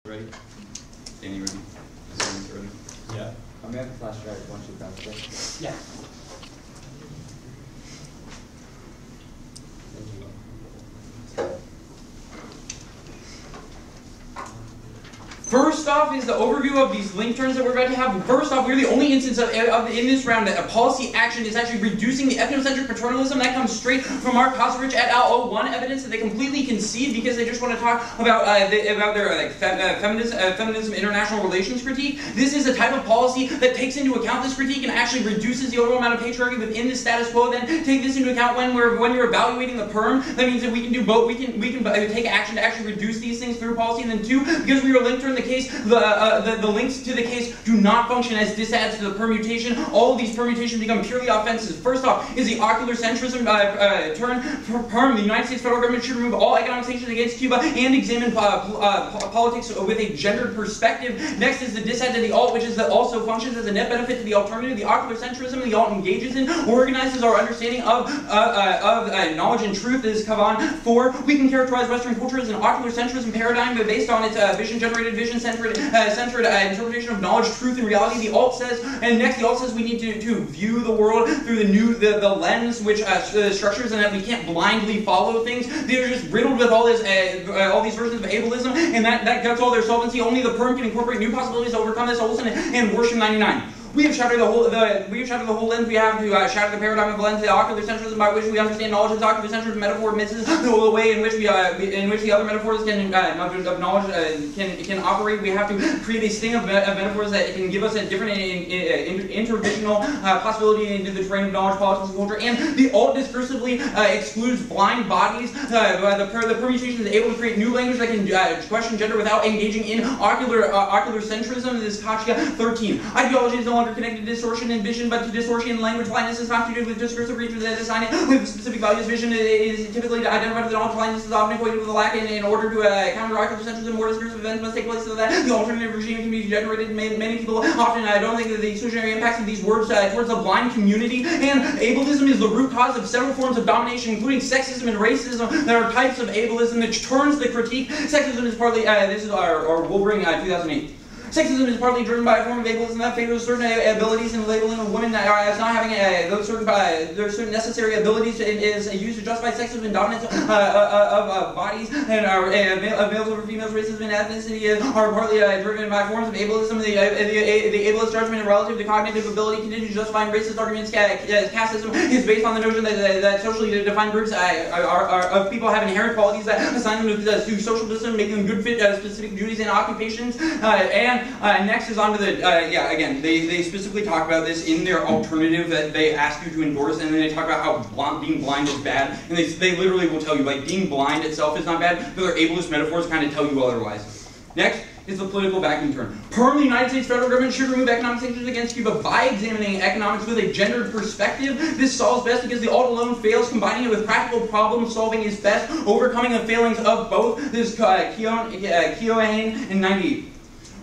Ready? Danny, ready? Ready? Yeah. I'm gonna have a flash drive once you've done it. Yeah. First off is the overview of these link turns that we're about to have. First off, we're the only instance in this round that a policy action is actually reducing the ethnocentric paternalism. That comes straight from Mark Kosovich et al. 01 evidence that they completely concede because they just want to talk about their feminism international relations critique. This is a type of policy that takes into account this critique and actually reduces the overall amount of patriarchy within the status quo. Then take this into account when you're evaluating the perm. That means that we can do both. We can take action to actually reduce these things through policy. And then two, because we are linked turn the case, the links to the case do not function as disadds to the permutation. All of these permutations become purely offensive. First off is the ocular centrism turn. Perm, the United States federal government should remove all economic sanctions against Cuba and examine politics with a gendered perspective. Next is the dissad to the alt, which is that also functions as a net benefit to the alternative. The ocular centrism the alt engages in organizes our understanding of knowledge and truth. This is Kavan 4. We can characterize Western culture as an ocular centrism paradigm, but based on its vision-generated, vision-centered interpretation of knowledge, truth, and reality. The alt says, and next the alt says we need to view the world through the lens which structures, and that we can't blindly follow things. They're just riddled with all these versions of ableism, and that guts all their solvency. Only the perm can incorporate new possibilities to overcome this. Olson and Worsham 99. We have shattered the whole lens. We have to shatter the paradigm of the lens, the ocular centrism by which we understand knowledge. As ocular centrism metaphor misses the way in which the other metaphors can of knowledge can operate. We have to create a sting of metaphors that can give us a different interdimensional possibility into the terrain of knowledge, politics, and culture. And the alt discursively excludes blind bodies. The permutation is able to create new language that can question gender without engaging in ocular centrism. This is Kachka 13. Ideology is no longer connected to distortion in vision, but to distortion in language. Blindness is constituted with discursive reach that assign it with specific values. Vision is typically identified with the knowledge. Blindness is often equated with a lack. In order to counter ocular centrism, more discursive events must take place so that the alternative regime can be generated. Many people often don't think that the exclusionary impacts of these words towards the blind community. And ableism is the root cause of several forms of domination, including sexism and racism. There are types of ableism that turns the critique. Sexism is partly, this is our Wilbring 2008. Sexism is partly driven by a form of ableism that favors certain abilities and labeling of women as not having those certain necessary abilities is used to justify sexism and dominance of bodies, and males over females. Racism and ethnicity are partly driven by forms of ableism. The ableist judgment relative to cognitive ability continues justifying racist arguments. Casteism is based on the notion that socially defined groups of people have inherent qualities that assign them to social discipline, making them good fit specific duties and occupations. And next is on to the, again, they specifically talk about this in their alternative that they ask you to endorse, and then they talk about how being blind is bad, and they literally will tell you, like, being blind itself is not bad, but their ableist metaphors kind of tell you otherwise. Next is the political vacuum turn. Perm, the United States federal government should remove economic sanctions against Cuba by examining economics with a gendered perspective. This solves best because the alt alone fails. Combining it with practical problem solving is best. Overcoming the failings of both. This is Keohane in 98.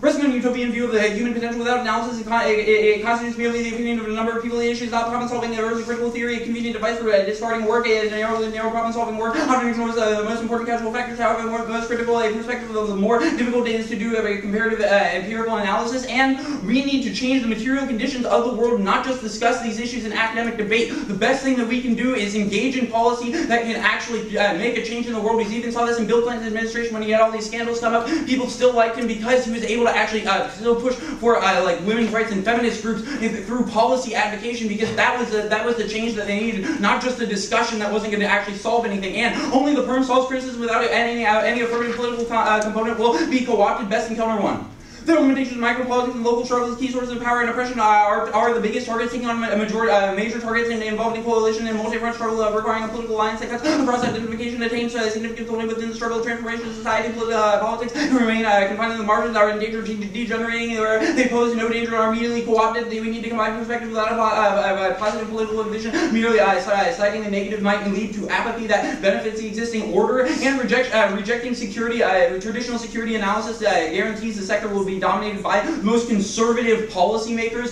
Resting on a utopian view of the human potential without analysis, it constitutes merely the opinion of a number of people. The issue is not problem-solving. The early critical theory, a convenient device for discarding work, a narrow problem-solving work. Often ignores the most important casual factors. However, the most critical, a perspective of the more difficult is to do a comparative empirical analysis. And we need to change the material conditions of the world, not just discuss these issues in academic debate. The best thing that we can do is engage in policy that can actually make a change in the world. We even saw this in Bill Clinton's administration when he had all these scandals come up. People still liked him because he was able to actually still push for like women's rights and feminist groups through policy advocacy, because that was the change that they needed, not just a discussion that wasn't going to actually solve anything. And only the perm solves criticism without any affirmative political component will be co-opted. Best in Kellner 1. The limitations of micropolitics and local struggles, key sources of power and oppression are the biggest targets, taking on major targets and involving coalition and multi-front struggle requiring a political alliance that cuts across identification, attains significance only within the struggle of transformation of society. Politics remain confined to the margins, are in danger of degenerating, or they pose no danger, are immediately co-opted. We need to combine perspectives without a positive political vision. Merely citing the negative might lead to apathy that benefits the existing order, and rejecting security, traditional security analysis guarantees the sector will be dominated by the most conservative policymakers.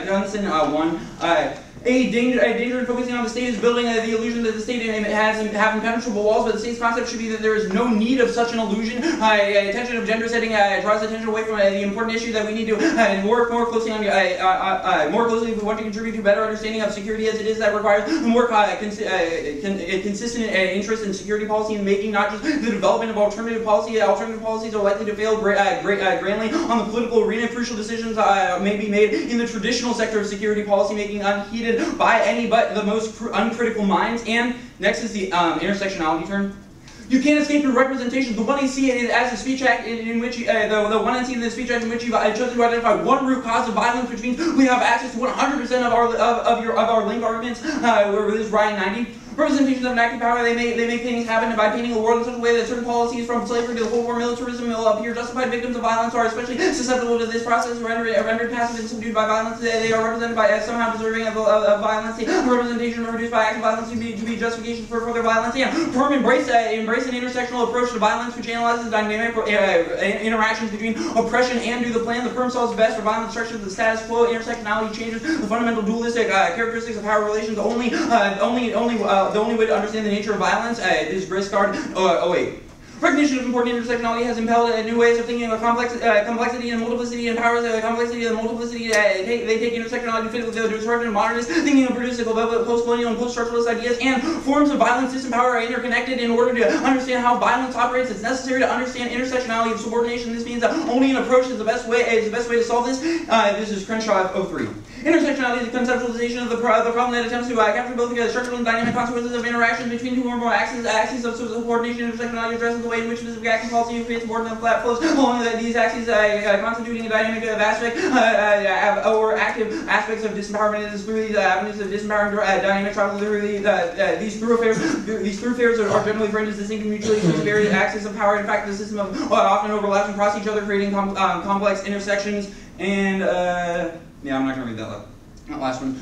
Gunson 1. A danger in focusing on the state is building the illusion that the state have impenetrable walls, but the state's concept should be that there is no need of such an illusion. Attention of gender setting draws attention away from the important issue that we need to work more closely on. More closely, if we want to contribute to better understanding of security as it is, that requires more consistent interest in security policy and making, not just the development of alternative policy. Alternative policies are likely to fail grandly on the political arena. Crucial decisions may be made in the traditional sector of security policy making, unheeded by any but the most uncritical minds. And next is the intersectionality term. You can't escape your representation. The one I see is as a speech act in which the one I see in the speech act in which you've chosen to identify one root cause of violence, which means we have access to 100% of our link arguments. Where this Ryan 90. Representations of an active power, they make things happen by painting the world in such a way that certain policies, from slavery to the Cold War militarism, will appear justified. Victims of violence are especially susceptible to this process, rendered passive and subdued by violence. They are represented by as somehow deserving of violence. Representation reduced by acts of violence to be justification for further violence. And Perm embrace an intersectional approach to violence, which analyzes dynamic interactions between oppression and do the plan. The Perm solves best for violent structures of the status quo. Intersectionality changes the fundamental dualistic characteristics of power relations. The only way to understand the nature of violence is Tigard. Recognition of important intersectionality has impelled new ways of thinking about complexity and multiplicity and powers. Complexity and multiplicity, they take intersectionality to fit with the disruption of modernist thinking and produce post-colonial and post-structuralist ideas. And forms of violence, system power are interconnected. In order to understand how violence operates, it's necessary to understand intersectionality of subordination. This means that only an approach is the best way to solve this. This is Crenshaw 03. Intersectionality is the conceptualization of the problem that attempts to capture both the structural and dynamic consequences of interactions between two or more axes of subordination. Intersectionality addresses the way in which specific action policy creates subordinate flat flows along these axes, constituting a dynamic of aspect or active aspects of disempowerment. It is through these avenues of disempowering dynamic travel through these thoroughfares are generally framed as distinct and mutually exclusive various axes of power. In fact, the system of often overlaps and cross each other, creating complex intersections. And yeah, I'm not going to read that last one.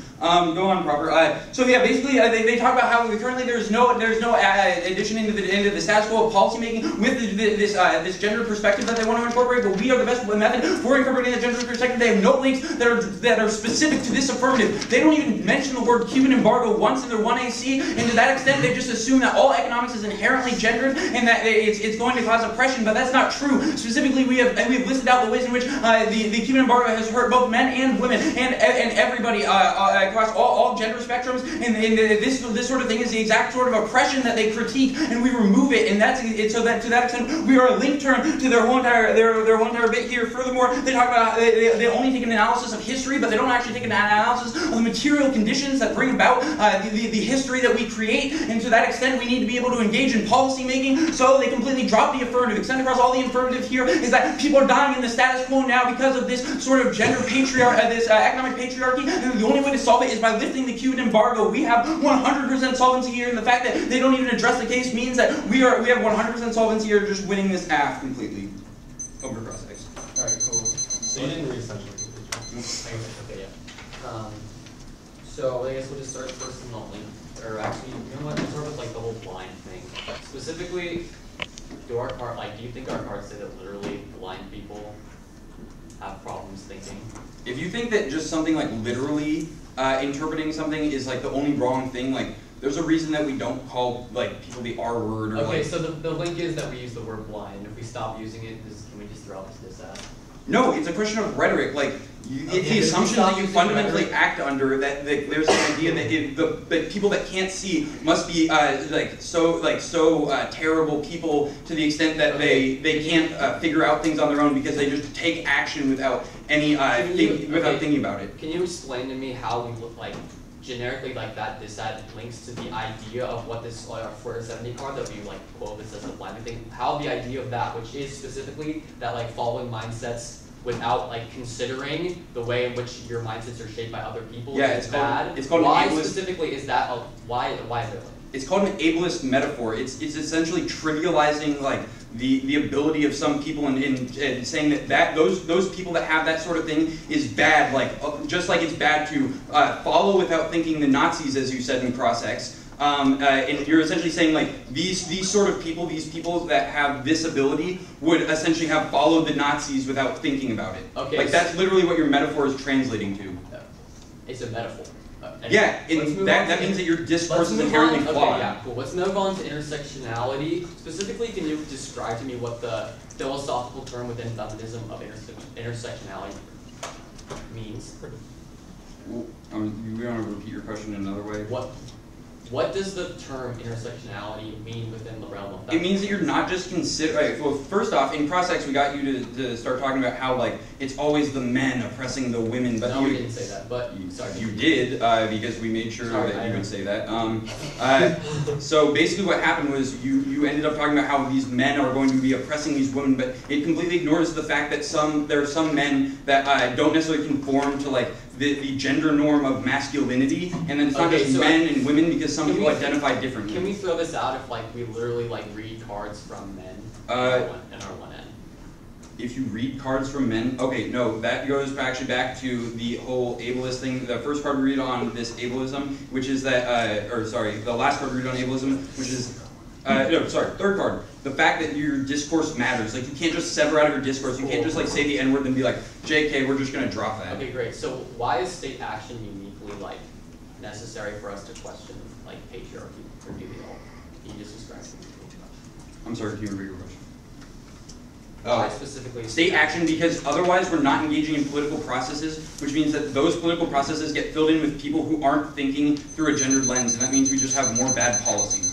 Go on proper. So yeah, basically they talk about how currently there's no addition into the status quo of policymaking with this gender perspective that they want to incorporate. But we are the best method for incorporating the gender perspective. They have no links that are specific to this affirmative. They don't even mention the word Cuban embargo once in their 1AC, and to that extent they just assume that all economics is inherently gendered and that it's going to cause oppression. But that's not true. Specifically, we have listed out the ways in which the Cuban embargo has hurt both men and women and everybody across all gender spectrums, and this sort of thing is the exact sort of oppression that they critique, and we remove it, and that's it. So that to that extent, we are a link term to their whole entire bit here. Furthermore, they talk about they only take an analysis of history, but they don't actually take an analysis of the material conditions that bring about the history that we create. And to that extent, we need to be able to engage in policy making. So they completely drop the affirmative. Extend across all the affirmative here is that people are dying in the status quo now because of this sort of gender patriarchy, this economic patriarchy. And the only way to solve it is by lifting the Cuban embargo. We have 100% solvency here, and the fact that they don't even address the case means that we have 100% solvency here, just winning this half completely. Over cross X. Alright, cool. So you didn't read essentially. Okay, yeah. So I guess we'll just start first in the link, or actually, you know what? We'll start with like the whole blind thing. Specifically, do you think our cards say that literally blind people have problems thinking? If you think that just something like literally interpreting something is like the only wrong thing, like there's a reason that we don't call like people the R word. Or okay, like, so the link is that we use the word blind. If we stop using it, can we just throw out this ad? No, it's a question of rhetoric. Like it's the assumption that you fundamentally act under that there's an idea that people that can't see must be so terrible people to the extent that they can't figure out things on their own because they just take action without any thinking about it. Can you explain to me how we look like generically like that? This ad links to the idea of what this 470 card that we like quote that says the blind thing. How the idea of that, which is specifically that like following mindsets without like considering the way in which your mindsets are shaped by other people, is bad. It's called why an ableist, specifically is that? Why is it like? It's called an ableist metaphor. It's essentially trivializing like the ability of some people and saying that those people that have that sort of thing is bad. Like just like it's bad to follow without thinking the Nazis, as you said in Cross X. And you're essentially saying like these sort of people, these people that have this ability would essentially have followed the Nazis without thinking about it. Okay. Like that's literally what your metaphor is translating to. It's a metaphor. Yeah, that means that your discourse is inherently flawed. Okay, yeah, cool. Let's move on to intersectionality. Specifically, can you describe to me what the philosophical term within feminism of intersectionality means? You want to repeat your question in another way? What does the term intersectionality mean within the realm of feminism? It means that you're not just considering. Well, first off, in cross-sex, we got you to start talking about how like it's always the men oppressing the women. But no, we didn't say that. But sorry, you did because we made sure that you would say that. So basically, what happened was you ended up talking about how these men are going to be oppressing these women, but it completely ignores the fact that there are some men that don't necessarily conform to like the gender norm of masculinity, and then it's not just men and women because some people identify differently. Can we throw this out if like we literally like read cards from men in our one end? If you read cards from men, okay, no, that goes actually back to the whole ableist thing. The first card we read on this ableism, which is that, the last card we read on ableism, which is, third card. The fact that your discourse matters. Like, you can't just sever out of your discourse. You can't just, like, say the N-word and be like, JK, we're just going to drop that. Okay, great. So why is state action uniquely, like, necessary for us to question, like, patriarchy or do the all? Can you just describe it? I'm sorry, can you repeat your question? Why specifically? State action, because otherwise we're not engaging in political processes, which means that those political processes get filled in with people who aren't thinking through a gendered lens, and that means we just have more bad policy.